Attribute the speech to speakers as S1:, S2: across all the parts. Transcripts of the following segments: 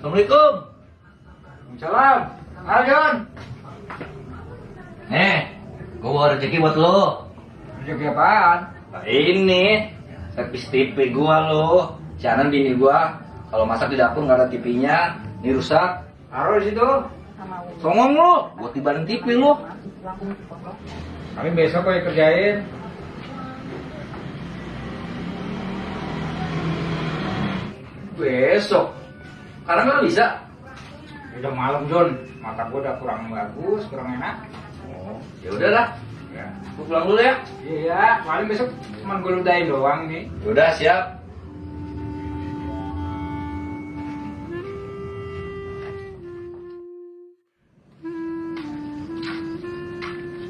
S1: Assalamualaikum.
S2: Waalaikumsalam. Halo John.
S1: Nih, gua bawa rezeki buat lo.
S2: Rezeki apaan?
S1: Nah, ini servis TV gua lo. Siaran bini gua kalau masak di dapur nggak ada TV-nya, ini rusak.
S2: Taruh di situ.
S1: Songong lo, buat tibarin TV lo.
S2: Kami besok kok kerjain.
S1: Besok. Karena nggak bisa.
S2: Udah malam John, mata gua udah kurang bagus, kurang enak.
S1: Oh, ya udahlah.
S2: Ya.
S1: Gua pulang dulu ya.
S2: Iya, paling besok cuma gua ludahin doang nih.
S1: Udah siap.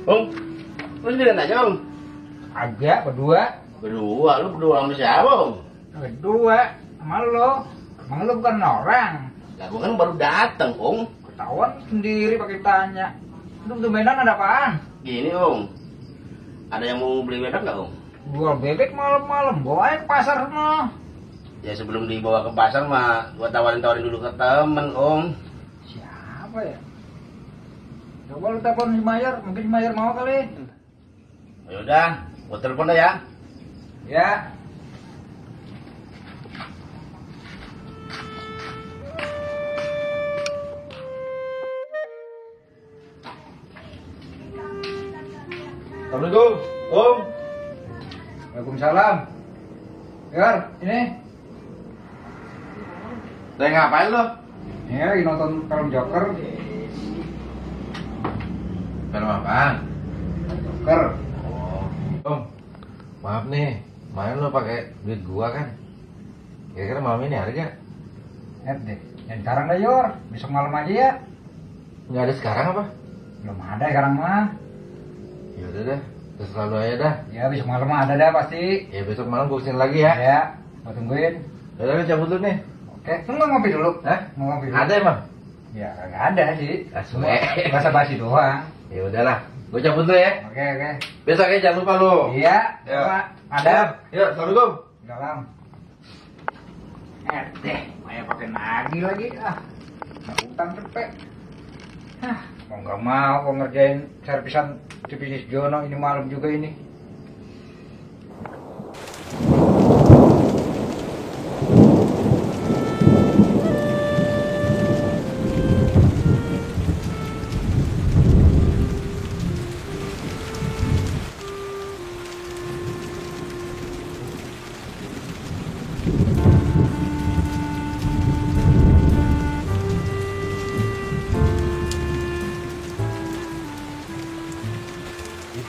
S3: Om, lu sendirian aja om?
S2: Agak berdua.
S3: Berdua, lu berdua sama siapa om?
S2: Berdua sama lo. Emang lo bukan orang.
S3: Lah gua kan baru datang om.
S2: Ketahuan sendiri pakai tanya. Lu tumbenan ada apaan?
S3: Gini om, ada yang mau beli bebek nggak om?
S2: Jual bebek malam-malam, bawa aja ke pasar semua.
S3: Ya sebelum dibawa ke pasar mah gua tawarin dulu ke temen om.
S2: Siapa ya? Coba lu telepon si Mayer, mungkin si Mayer mau kali.
S3: Ya udah, gua telepon dah ya.
S2: Ya.
S1: Assalamualaikum, Om.
S2: Waalaikumsalam. Gar, ini.
S1: Lagi ngapain lo?
S2: Ini lagi nonton film Joker.
S1: Film apaan?
S2: Joker.
S1: Oh, Om. Maaf nih, main lo pakai duit gua kan? Kira-kira malam ini ada gak?
S2: Deh, yang sekarang dah Yor. Besok malam aja ya.
S1: Nggak ada sekarang apa?
S2: Belum ada sekarang mah.
S1: Ya udah dah, terserah lo aja dah.
S2: Ya besok malam mah ada dah pasti.
S1: Ya besok malam gua kesini lagi ya.
S2: Ya, gua tungguin.
S1: Ya udah, cabut dulu nih.
S2: Oke, lu mau ngopi dulu?
S1: Hah?
S2: Mau ngopi dulu?
S1: Ada emang?
S2: Ya, nggak ada sih.
S1: Asli.
S2: Basa-basi doang.
S1: Ya udahlah, gua cabut dulu ya.
S2: Oke, oke.
S1: Besok ya jangan lupa lo.
S2: Iya,
S1: Ya.
S2: Pak. Ada.
S1: Ya, assalamualaikum.
S2: Dalam. Deh, Maya pakai nagih lagi ah. Nah, utang cepet. Hah, mau nggak mau kok ngerjain servisan divisi Jono ini malam juga ini.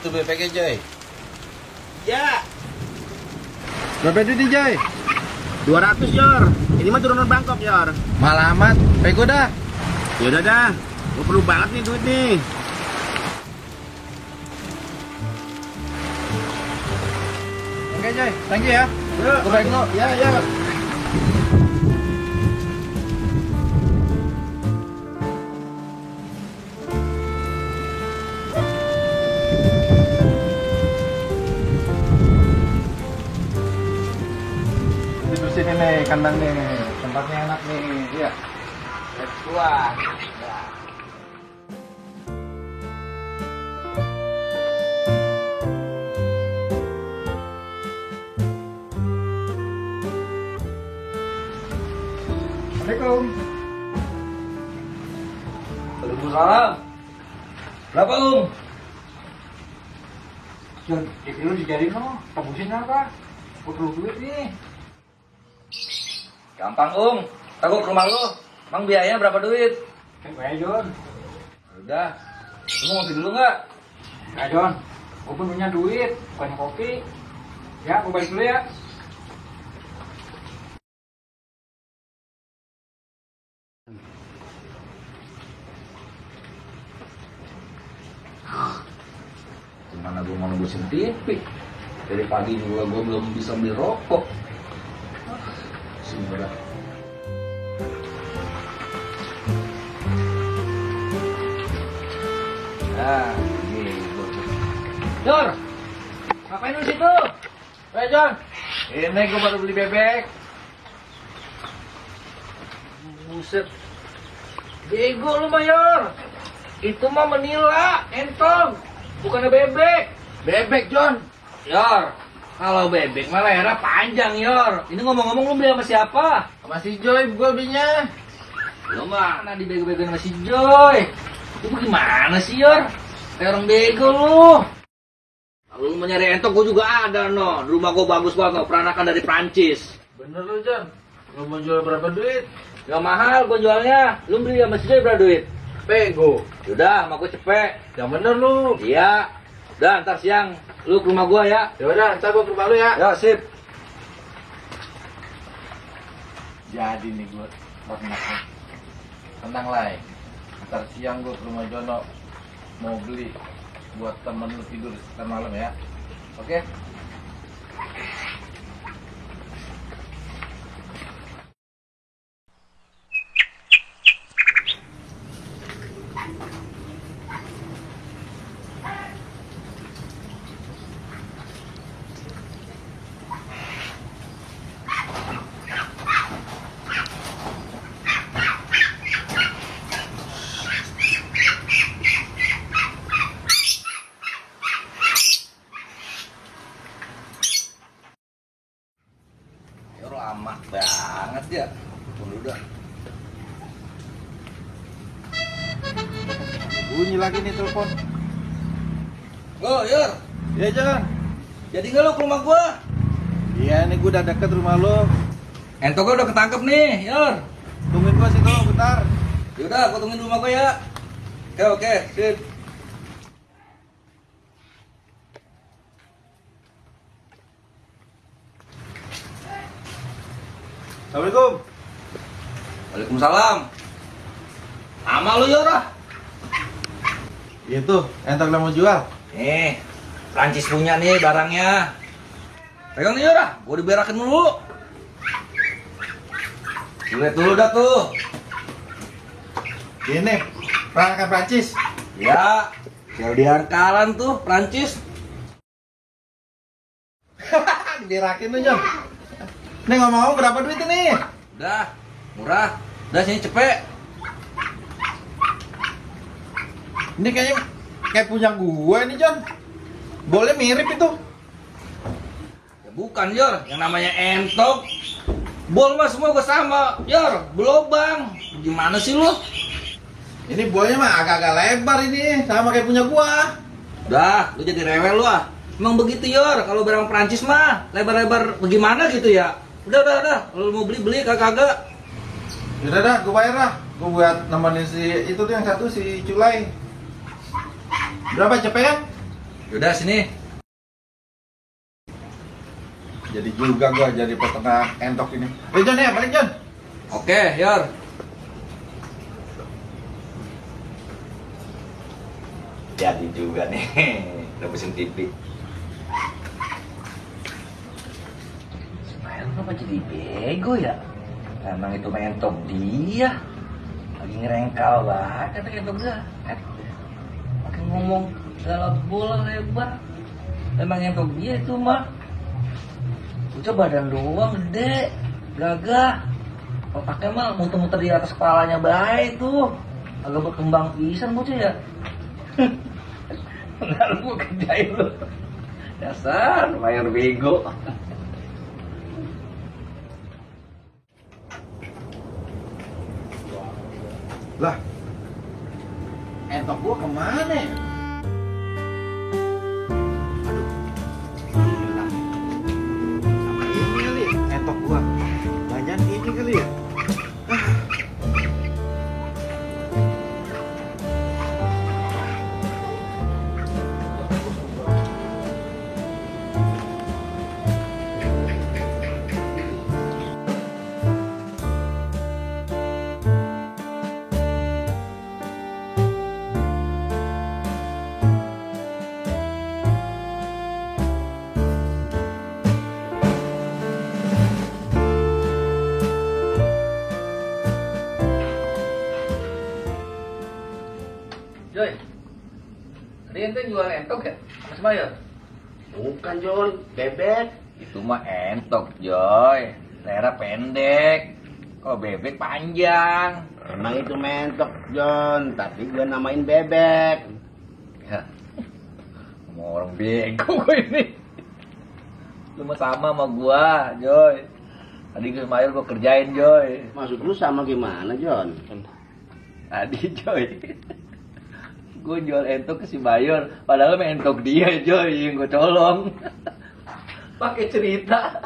S1: Itu bebeknya Joy.
S3: Ya,
S1: Berapa duit Joy?
S3: 200 Yor. Ini mah turunan Bangkok Yor.
S1: Malah amat, pego dah.
S3: Ya udah dah, gua perlu banget nih duit nih.
S1: Oke Joy, thank you ya. Gue balik lo.
S3: Ya, ya.
S1: Dibersihin nih kandang nih, tempatnya enak nih. Iya.
S2: Wah. Assalamualaikum.
S1: Waalaikumsalam. Berapa
S2: John, lu dijadiin no, tebusin apa? Gua perlu duit nih.
S1: Gampang Takut ke rumah lo. Emang biayanya berapa duit?
S2: Baik John.
S1: Udah. Lu mau ngopi dulu nggak?
S2: Ya John, gua pun punya duit, bukan kopi. Ya, gua balik dulu ya.
S1: Gimana gue mau nebusin TV? Dari pagi juga gue belum bisa beli rokok. Sumpah dah. Nah, gitu.
S2: Jor, ngapain lu situ?
S1: John, ini gue baru beli bebek. Buset. Bego lu Mayor. Itu mah menila, entong. Bukannya bebek.
S3: Bebek, John.
S1: Yor, kalau bebek mah lehernya panjang, Yor. Ini ngomong-ngomong lu beli sama siapa?
S3: Sama si Joy gua belinya.
S1: Lu mana dibego-begoin sama si Joy? Itu gimana sih, Yor? Kayak orang bego lu. Kalau lu mau nyari entok, gua juga ada, no. Di rumah gua bagus banget, no. Peranakan dari Prancis.
S3: Bener lu, John. Lu mau jual berapa duit?
S1: Gak mahal gua jualnya. Lu beli sama si Joy berapa duit?
S3: Pego.
S1: Yaudah, sama gua cepet.
S3: Yang bener lu.
S1: Iya. Udah, ntar siang lu ke rumah gua ya.
S3: Ya udah, ntar gua ke rumah lu ya.
S1: Ya, sip.
S2: Jadi nih gue pernah tenang lah. Ntar siang gue ke rumah Jono mau beli buat temen lu tidur ntar malam ya. Oke?
S1: Lama banget ya. Tunggu dah.
S2: Bunyi lagi nih telepon.
S1: Oh, Yor.
S2: Ya Jon.
S1: Jadi nggak lu ke rumah gua?
S2: Iya nih gue udah deket rumah lo.
S1: Entoknya udah ketangkep nih, Yor.
S2: Tungguin gue situ bentar.
S1: Yaudah, gua tungguin di rumah gua ya. Oke, sip.
S2: Assalamualaikum.
S1: Waalaikumsalam. Sama lu, Yor.
S2: Itu entok lo mau jual.
S1: Nih, Prancis punya nih barangnya. Pegang nih, Yor. Gua diberakin dulu. Lihat dulu dah tuh.
S2: Ini peranakan Prancis.
S1: Ya, Claudian Kalan tuh, Prancis.
S2: Diberakin lu Jon. Nih ngomong berapa duit ini?
S1: Udah, murah. Udah sini cepet.
S2: Ini kayaknya kayak punya gue nih Jon. Boleh mirip itu.
S1: Ya bukan, Yor. Yang namanya entok. Bol mah semua gua sama, Yor. Belobang. Gimana sih lu?
S2: Ini bolnya mah agak-agak lebar ini, sama kayak punya gua.
S1: Udah, lu jadi rewel lu ah. Emang begitu, Yor. Kalau barang Prancis mah lebar-lebar bagaimana gitu ya. Udah. Kalau mau beli kagak.
S2: Yaudah dah, gua bayar dah. Gua buat nemenin si itu tuh yang satu si Culai. Berapa cepet kan?
S1: Yaudah sini.
S2: Jadi juga gua jadi peternak entok ini. Jon ya, balik Jon.
S1: Oke, Yor. Jadi juga nih. Udah pesen TV. Ismail kenapa jadi bego ya? Emang itu mentok dia. Lagi ngerengkal banget entok dia. Makin ngomong galak bola lebar. Emang entok dia itu mah. Ucap badan doang gede, gagah. Otaknya mah muter-muter di atas kepalanya baik tuh. Agak berkembang pisan bocah ya. Nggak lu kerjain lu. Dasar mayor bego.
S2: Lah, entok gua kemana ya? Aduh, hilang. Apa ini kali? Entok gua banyak ini kali ya?
S1: Joy, tadi ente jual entok ya? Mas Mayor?
S3: Bukan, John. Bebek.
S1: Itu mah entok, Joy. Lehernya pendek. Oh, bebek panjang.
S3: Emang itu mentok, John. Tapi gue namain bebek.
S1: Ya. Mau orang bego gue ini. Lu mah sama sama gua, Joy. Tadi ke Mayor gua kerjain, Joy.
S3: Maksud lu sama gimana, John?
S1: Tadi, Joy. Gua jual entok ke si Mayor, padahal mah entok dia, Joy, yang gua colong. Pakai cerita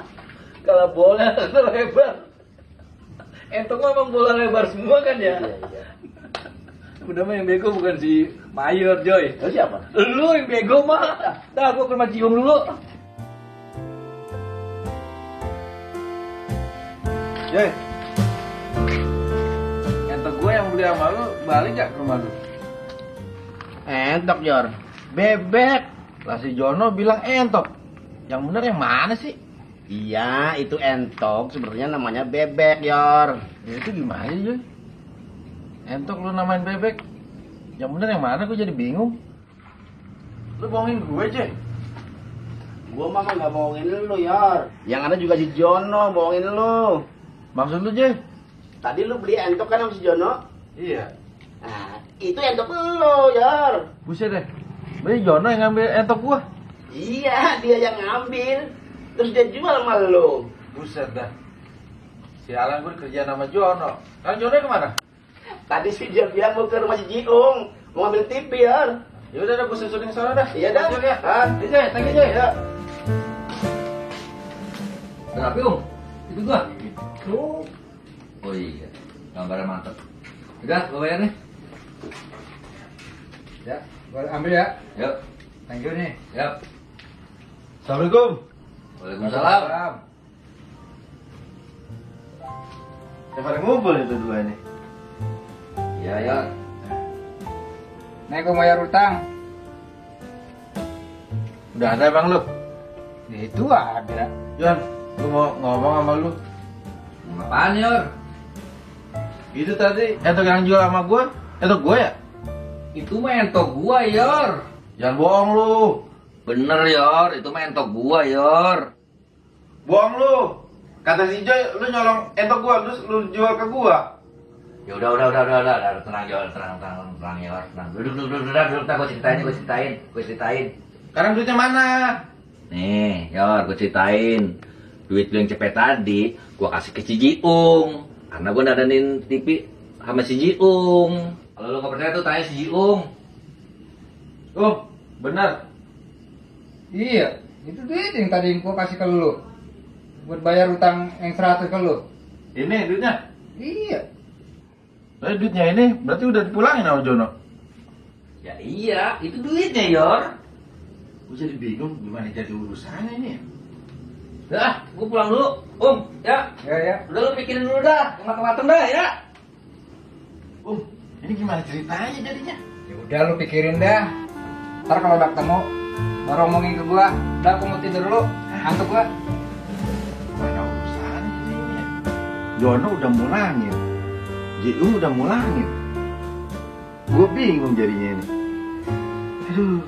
S1: kalau bola lebar. Entok mah emang bola lebar semua kan ya?
S3: Iya.
S1: Udah mah yang bego bukan si Mayor, Joy.
S3: Lu siapa?
S1: Lu yang bego mah. Dah gua ke rumah Cium dulu.
S2: Joy, entok gue yang beli sama lu balik gak ke rumah lu?
S3: Entok, Jor. Bebek.
S2: Lah si Jono bilang entok. Yang bener yang mana sih?
S3: Iya, itu entok. Sebenarnya namanya bebek, Yor.
S2: Ya itu gimana Joy? Entok lu namain bebek. Yang bener yang mana gue jadi bingung. Lu bohongin gue, Joy.
S3: Gua mah nggak bohongin lu, Yor. Yang ada juga si Jono bohongin lu.
S2: Maksud lu, Joy?
S3: Tadi lu beli entok kan sama si Jono?
S2: Iya.
S3: Nah, itu entok lu, Yor.
S2: Buset deh. Berarti Jono yang ngambil entok gua.
S3: Iya, dia yang ngambil. Terus dia jual sama lu.
S2: Buset dah. Sialan gue kerja sama Jono. Kan Jono kemana?
S3: Tadi sih dia bilang mau ke rumah si Jiung. Mau ngambil TV, Yor.
S2: Ya udah gue susulin sana dah.
S3: Iya dah.
S2: Ya.
S3: Ah,
S2: Joy, thank you, Joy.
S3: ya.
S1: Berapa, Om? Itu gua. Oh iya, gambarnya mantep. Udah, gua bayar nih.
S2: Ya, gue ambil ya.
S1: Yuk,
S2: Thank you nih.
S1: yuk.
S2: Assalamualaikum.
S1: Waalaikumsalam.
S2: Ya pada ngumpul itu dua ini.
S1: Iya, ya.
S4: Nih gue bayar utang.
S2: Udah ada bang lu?
S4: Itu ada.
S2: Jon, lu mau ngomong sama lu?
S1: Apaan, Yor?
S2: Itu tadi entok yang jual sama gua, entok gua ya?
S1: Itu mah entok gua, Yor.
S2: Jangan bohong lu.
S1: Bener, Yor. Itu mah entok gua, Yor.
S2: Bohong lu. Kata si Joy, lu nyolong entok gua terus lu jual ke gua.
S1: Ya udah, tenang, Yor, tenang, Yor, tenang. Duduk, gua ceritain.
S2: Sekarang duitnya mana?
S1: Nih, Yor, gua ceritain. Duit lu yang cepet tadi, gua kasih ke si Jiung. Karena gua nadanin TV sama si Jiung. Kalau lu nggak percaya tuh tanya si Jiung.
S2: Oh, benar.
S4: Iya, itu duit yang tadi gue kasih ke lu. Buat bayar utang yang 100 ke lu.
S2: Ini duitnya.
S4: Iya.
S2: Duitnya ini berarti udah dipulangin sama Jono.
S1: Ya iya, itu duitnya, Yor.
S2: Gua jadi bingung gimana jadi urusannya ini.
S1: Dah, gua pulang dulu. Ya.
S4: Ya.
S1: Udah lu pikirin dulu dah, yang matang-matang dah ya.
S2: Ini gimana ceritanya jadinya?
S4: Ya udah lu pikirin dah. Ntar kalau udah ketemu baru ngomongin ke gua. Udah aku mau tidur dulu. Ngantuk gua.
S2: Banyak urusan jadinya. Jono udah mulangin, Jiung udah mulangin. Gue bingung jadinya ini. Aduh.